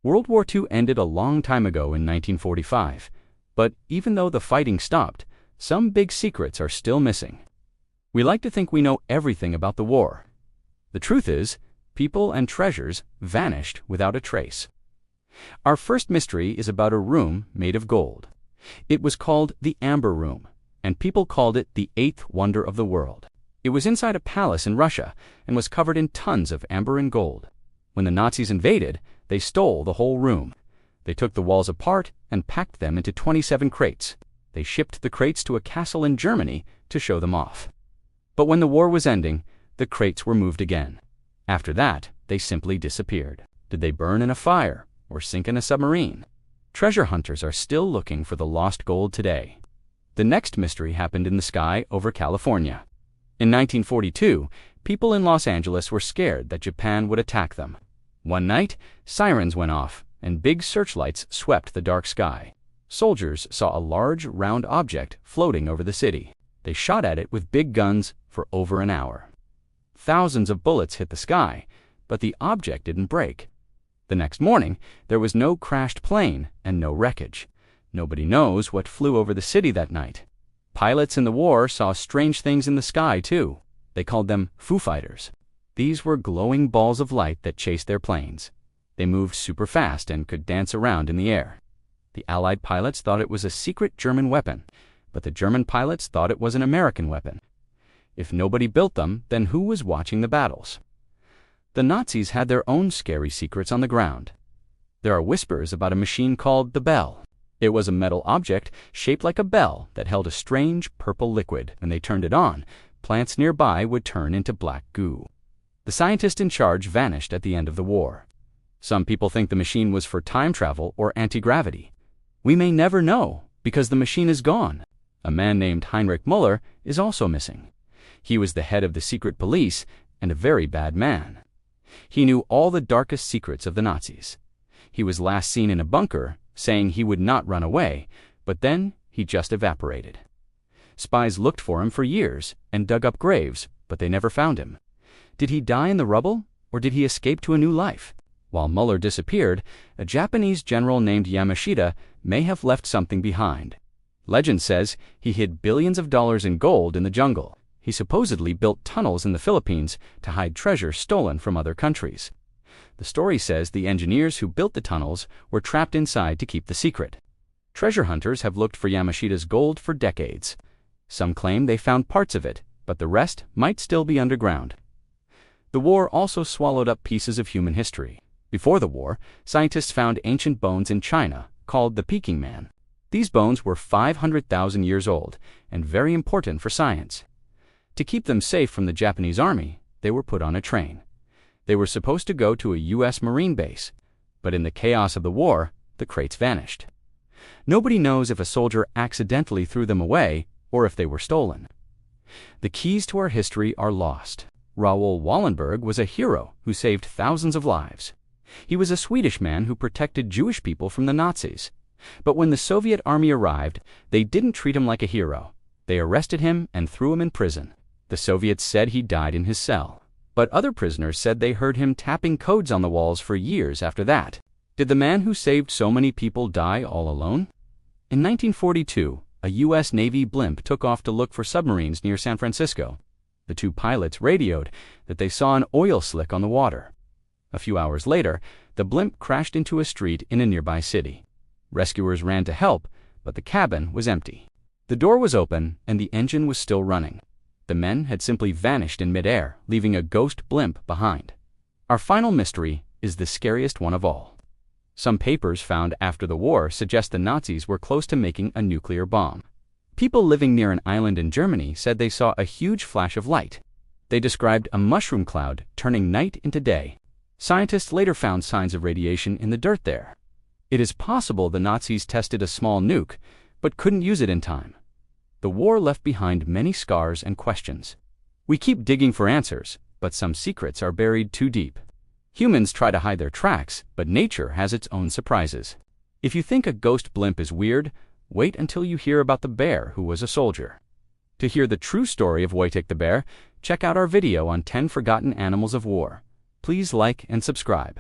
World War II ended a long time ago in 1945, but even though the fighting stopped, some big secrets are still missing. We like to think we know everything about the war. The truth is, people and treasures vanished without a trace. Our first mystery is about a room made of gold. It was called the Amber Room, and people called it the eighth wonder of the world. It was inside a palace in Russia and was covered in tons of amber and gold. When the Nazis invaded, they stole the whole room. They took the walls apart and packed them into 27 crates. They shipped the crates to a castle in Germany to show them off. But when the war was ending, the crates were moved again. After that, they simply disappeared. Did they burn in a fire or sink in a submarine? Treasure hunters are still looking for the lost gold today. The next mystery happened in the sky over California. In 1942, people in Los Angeles were scared that Japan would attack them. One night, sirens went off, and big searchlights swept the dark sky. Soldiers saw a large, round object floating over the city. They shot at it with big guns for over an hour. Thousands of bullets hit the sky, but the object didn't break. The next morning, there was no crashed plane and no wreckage. Nobody knows what flew over the city that night. Pilots in the war saw strange things in the sky, too. They called them Foo Fighters. These were glowing balls of light that chased their planes. They moved super fast and could dance around in the air. The Allied pilots thought it was a secret German weapon, but the German pilots thought it was an American weapon. If nobody built them, then who was watching the battles? The Nazis had their own scary secrets on the ground. There are whispers about a machine called the Bell. It was a metal object shaped like a bell that held a strange purple liquid. When they turned it on, plants nearby would turn into black goo. The scientist in charge vanished at the end of the war. Some people think the machine was for time travel or anti-gravity. We may never know, because the machine is gone. A man named Heinrich Müller is also missing. He was the head of the secret police and a very bad man. He knew all the darkest secrets of the Nazis. He was last seen in a bunker, saying he would not run away, but then he just evaporated. Spies looked for him for years and dug up graves, but they never found him. Did he die in the rubble, or did he escape to a new life? While Müller disappeared, a Japanese general named Yamashita may have left something behind. Legend says he hid billions of dollars in gold in the jungle. He supposedly built tunnels in the Philippines to hide treasure stolen from other countries. The story says the engineers who built the tunnels were trapped inside to keep the secret. Treasure hunters have looked for Yamashita's gold for decades. Some claim they found parts of it, but the rest might still be underground. The war also swallowed up pieces of human history. Before the war, scientists found ancient bones in China called the Peking Man. These bones were 500,000 years old and very important for science. To keep them safe from the Japanese army, they were put on a train. They were supposed to go to a U.S. Marine base, but in the chaos of the war, the crates vanished. Nobody knows if a soldier accidentally threw them away or if they were stolen. The keys to our history are lost. Raoul Wallenberg was a hero who saved thousands of lives. He was a Swedish man who protected Jewish people from the Nazis. But when the Soviet army arrived, they didn't treat him like a hero. They arrested him and threw him in prison. The Soviets said he died in his cell. But other prisoners said they heard him tapping codes on the walls for years after that. Did the man who saved so many people die all alone? In 1942, a U.S. Navy blimp took off to look for submarines near San Francisco. The two pilots radioed that they saw an oil slick on the water. A few hours later, the blimp crashed into a street in a nearby city. Rescuers ran to help, but the cabin was empty. The door was open and the engine was still running. The men had simply vanished in midair, leaving a ghost blimp behind. Our final mystery is the scariest one of all. Some papers found after the war suggest the Nazis were close to making a nuclear bomb. People living near an island in Germany said they saw a huge flash of light. They described a mushroom cloud turning night into day. Scientists later found signs of radiation in the dirt there. It is possible the Nazis tested a small nuke, but couldn't use it in time. The war left behind many scars and questions. We keep digging for answers, but some secrets are buried too deep. Humans try to hide their tracks, but nature has its own surprises. If you think a ghost blimp is weird, wait until you hear about the bear who was a soldier. To hear the true story of Wojtek the bear, check out our video on 10 Forgotten Animals of War. Please like and subscribe.